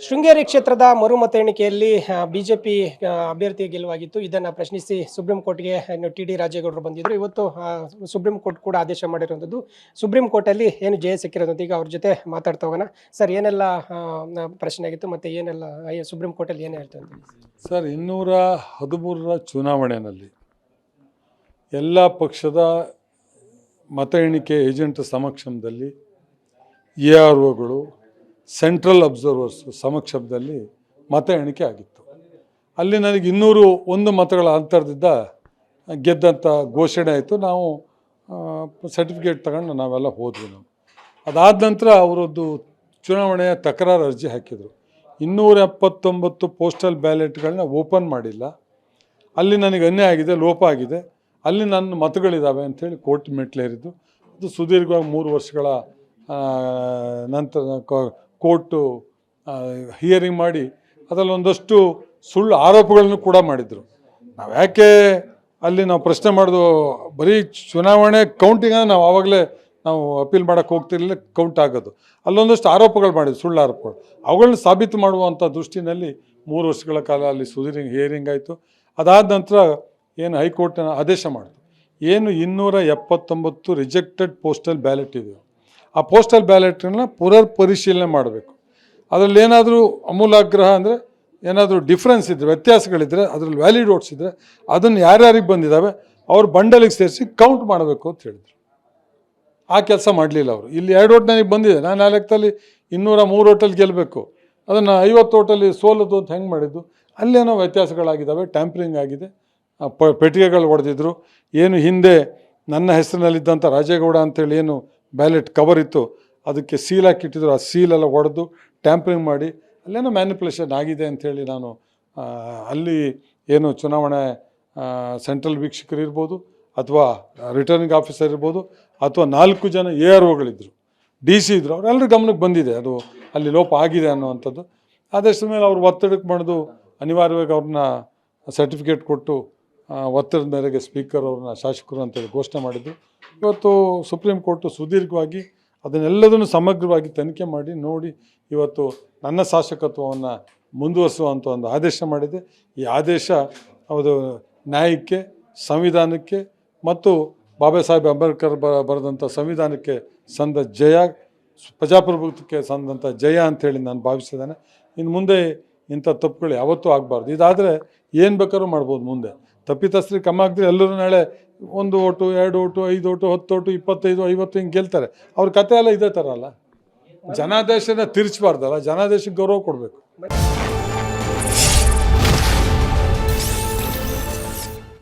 ಶೃಂಗೇರಿ ಕ್ಷೇತ್ರದ ಮರುಮತ ಎಣಿಕೆಯಲ್ಲಿ ಬಿಜೆಪಿ ಅಭ್ಯರ್ಥಿ ಗೆಲುವಾಗಿತ್ತು. ಇದನ್ನು ಪ್ರಶ್ನಿಸಿ ಸುಪ್ರೀಂ ಕೋರ್ಟ್ಗೆ ಟಿ.ಡಿ. ರಾಜೇಗೌಡರು ಬಂದಿದ್ದರು. ಇವತ್ತು ಸುಪ್ರೀಂ ಕೋರ್ಟ್ ಕೂಡ ಆದೇಶ ಮಾಡಿರುವಂಥದ್ದು. ಸುಪ್ರೀಂ ಕೋರ್ಟಲ್ಲಿ ಏನು ಜಯ ಸಿಕ್ಕಿರೋದು, ಈಗ ಅವ್ರ ಜೊತೆ ಮಾತಾಡ್ತಾ ಹೋಗೋಣ. ಸರ್, ಏನೆಲ್ಲ ಪ್ರಶ್ನೆ ಆಗಿತ್ತು ಮತ್ತು ಏನೆಲ್ಲ ಸುಪ್ರೀಂ ಕೋರ್ಟಲ್ಲಿ ಏನು ಹೇಳ್ತಾ ಇದ್ದೀವಿ? ಸರ್, 213ರ ಚುನಾವಣೆಯಲ್ಲಿ ಎಲ್ಲ ಪಕ್ಷದ ಮತ ಎಣಿಕೆ ಏಜೆಂಟ್ ಸಮಕ್ಷಮದಲ್ಲಿ AROಗಳು ಸೆಂಟ್ರಲ್ ಅಬ್ಸರ್ವರ್ಸ್ ಸಮಕ್ಷಮದಲ್ಲಿ ಮತ ಎಣಿಕೆ ಆಗಿತ್ತು. ಅಲ್ಲಿ ನನಗೆ 201 ಮತಗಳ ಅಂತರದಿಂದ ಗೆದ್ದಂಥ ಘೋಷಣೆ ಆಯಿತು. ನಾವು ಸರ್ಟಿಫಿಕೇಟ್ ತಗೊಂಡು ನಾವೆಲ್ಲ ಹೋದ್ವಿ. ಅದಾದ ನಂತರ ಅವರದ್ದು ಚುನಾವಣೆಯ ತಕರಾರು ಅರ್ಜಿ ಹಾಕಿದರು. 279 ಪೋಸ್ಟಲ್ ಬ್ಯಾಲೆಟ್ಗಳನ್ನ ಓಪನ್ ಮಾಡಿಲ್ಲ, ಅಲ್ಲಿ ನನಗೆ ಅನ್ಯಾಯ ಆಗಿದೆ, ಲೋಪ ಆಗಿದೆ, ಅಲ್ಲಿ ನನ್ನ ಮತಗಳಿದ್ದಾವೆ ಅಂಥೇಳಿ ಕೋರ್ಟ್ ಮೆಟ್ಲೇರಿದ್ದು. ಅದು ಸುದೀರ್ಘವಾಗಿ 3 ವರ್ಷಗಳ ನಂತರ ಕೋರ್ಟು ಹಿಯರಿಂಗ್ ಮಾಡಿ ಅದರಲ್ಲಿ ಒಂದಷ್ಟು ಸುಳ್ಳು ಆರೋಪಗಳನ್ನು ಕೂಡ ಮಾಡಿದರು. ನಾವು ಯಾಕೆ ಅಲ್ಲಿ ನಾವು ಪ್ರಶ್ನೆ ಮಾಡೋದು, ಬರೀ ಚುನಾವಣೆ ಕೌಂಟಿಂಗ್ ನಾವು ಆವಾಗಲೇ ನಾವು ಅಪೀಲ್ ಮಾಡೋಕ್ಕೆ ಹೋಗ್ತಿರಲಿಲ್ಲ, ಕೌಂಟ್ ಆಗೋದು. ಅಲ್ಲೊಂದಷ್ಟು ಆರೋಪಗಳು ಮಾಡಿದ್ರು, ಸುಳ್ಳು ಆರೋಪಗಳು. ಅವುಗಳನ್ನ ಸಾಬೀತು ಮಾಡುವಂಥ ದೃಷ್ಟಿನಲ್ಲಿ 3 ವರ್ಷಗಳ ಕಾಲ ಅಲ್ಲಿ ಹಿಯರಿಂಗ್ ಆಯಿತು. ಅದಾದ ನಂತರ ಏನು ಹೈಕೋರ್ಟ್ನ ಆದೇಶ ಮಾಡಿತು, ಏನು 279 ರಿಜೆಕ್ಟೆಡ್ ಪೋಸ್ಟಲ್ ಬ್ಯಾಲೆಟ್ ಇದೆಯೋ ಆ ಪೋಸ್ಟಲ್ ಬ್ಯಾಲೆಟನ್ನು ಪುನರ್ ಪರಿಶೀಲನೆ ಮಾಡಬೇಕು. ಅದರಲ್ಲಿ ಏನಾದರೂ ಅಮೂಲಾಗ್ರಹ ಅಂದರೆ ಏನಾದರೂ ಡಿಫ್ರೆನ್ಸ್ ಇದ್ದರೆ, ವ್ಯತ್ಯಾಸಗಳಿದ್ದರೆ, ಅದರಲ್ಲಿ ವ್ಯಾಲಿಡ್ ವೋಟ್ಸ್ ಇದ್ದರೆ ಅದನ್ನು ಯಾರ್ಯಾರಿಗೆ ಬಂದಿದ್ದಾವೆ ಅವ್ರ ಬಂಡಲಿಗೆ ಸೇರಿಸಿ ಕೌಂಟ್ ಮಾಡಬೇಕು ಅಂತ ಹೇಳಿದರು. ಆ ಕೆಲಸ ಮಾಡಲಿಲ್ಲ ಅವರು. ಇಲ್ಲಿ 2 ಓಟ್ ನನಗೆ ಬಂದಿದೆ, ನಾನು ಆ ಲೆಕ್ಕದಲ್ಲಿ 203 ಓಟಲ್ಲಿ ಗೆಲ್ಲಬೇಕು, ಅದನ್ನು 50 ಓಟಲ್ಲಿ ಸೋಲೋದು ಅಂತ ಹೆಂಗೆ ಮಾಡಿದ್ದು? ಅಲ್ಲೇನೋ ವ್ಯತ್ಯಾಸಗಳಾಗಿದ್ದಾವೆ, ಟ್ಯಾಂಪರಿಂಗ್ ಆಗಿದೆ, ಪೆಟ್ಟಿಗೆಗಳು ಹೊಡೆದಿದ್ರು. ಏನು ಹಿಂದೆ ನನ್ನ ಹೆಸರಿನಲ್ಲಿದ್ದಂಥ ರಾಜೇಗೌಡ ಅಂತೇಳಿ ಏನು ಬ್ಯಾಲೆಟ್ ಕವರ್ ಇತ್ತು ಅದಕ್ಕೆ ಸೀಲ್ ಹಾಕಿಟ್ಟಿದ್ರು, ಆ ಸೀಲೆಲ್ಲ ಹೊಡೆದು ಟ್ಯಾಂಪರಿಂಗ್ ಮಾಡಿ ಅಲ್ಲೇನೋ ಮ್ಯಾನಿಪುಲೇಷನ್ ಆಗಿದೆ ಅಂಥೇಳಿ ನಾನು ಅಲ್ಲಿ ಏನು ಚುನಾವಣೆ ಸೆಂಟ್ರಲ್ ವೀಕ್ಷಕರು ಇರ್ಬೋದು, ಅಥವಾ ರಿಟರ್ನಿಂಗ್ ಆಫೀಸರ್ ಇರ್ಬೋದು, ಅಥವಾ 4 ಜನ AROಗಳಿದ್ದರು, DC ಇದ್ದರು, ಅವರೆಲ್ಲರ ಗಮನಕ್ಕೆ ಬಂದಿದೆ ಅದು ಅಲ್ಲಿ ಲೋಪ ಆಗಿದೆ ಅನ್ನುವಂಥದ್ದು. ಆದಷ್ಟು ಮೇಲೆ ಅವ್ರು ಒತ್ತಡಕ್ಕೆ ಮಾಡೋದು ಅನಿವಾರ್ಯವಾಗಿ ಅವ್ರನ್ನ ಸರ್ಟಿಫಿಕೇಟ್ ಕೊಟ್ಟು ಒತ್ತಡದ ಮೇರೆಗೆ ಸ್ಪೀಕರ್ ಅವ್ರನ್ನ ಶಾಸಕರು ಅಂತೇಳಿ ಘೋಷಣೆ ಮಾಡಿದ್ರು. ಇವತ್ತು ಸುಪ್ರೀಂ ಕೋರ್ಟು ಸುದೀರ್ಘವಾಗಿ ಅದನ್ನೆಲ್ಲದನ್ನು ಸಮಗ್ರವಾಗಿ ತನಿಖೆ ಮಾಡಿ ನೋಡಿ ಇವತ್ತು ನನ್ನ ಶಾಸಕತ್ವವನ್ನು ಮುಂದುವರಿಸುವಂಥ ಒಂದು ಆದೇಶ ಮಾಡಿದೆ. ಈ ಆದೇಶ ಅದು ನ್ಯಾಯಕ್ಕೆ, ಸಂವಿಧಾನಕ್ಕೆ ಮತ್ತು ಬಾಬಾ ಸಾಹೇಬ್ ಅಂಬೇಡ್ಕರ್ ಬರೆದಂಥ ಸಂವಿಧಾನಕ್ಕೆ ಸಂದ ಜಯ, ಪ್ರಜಾಪ್ರಭುತ್ವಕ್ಕೆ ಸಂದಂಥ ಜಯ ಅಂಥೇಳಿ ನಾನು ಭಾವಿಸಿದ್ದೇನೆ. ಇನ್ನು ಮುಂದೆ ಇಂಥ ತಪ್ಪುಗಳು ಯಾವತ್ತೂ ಆಗಬಾರ್ದು. ಇದಾದರೆ ಏನು ಬೇಕಾದ್ರೂ ಮಾಡ್ಬೋದು. ಮುಂದೆ ತಪ್ಪಿತಸ್ಥರಿಗೆ ಕಮ್ಮ ಆಗದೆ ಎಲ್ಲರೂ ನಾಳೆ 1 ಓಟು, 2 ಓಟು, 5 ಓಟು, 10 ಓಟು, 25, 50 ಹಿಂಗೆ ಗೆಲ್ತಾರೆ. ಅವ್ರ ಕತೆ ಎಲ್ಲ ಇದೇ ಥರ ಅಲ್ಲ. ಜನಾದೇಶನ ತಿರ್ಚಬಾರ್ದಲ್ಲ, ಜನಾದೇಶಕ್ಕೆ ಗೌರವ ಕೊಡಬೇಕು.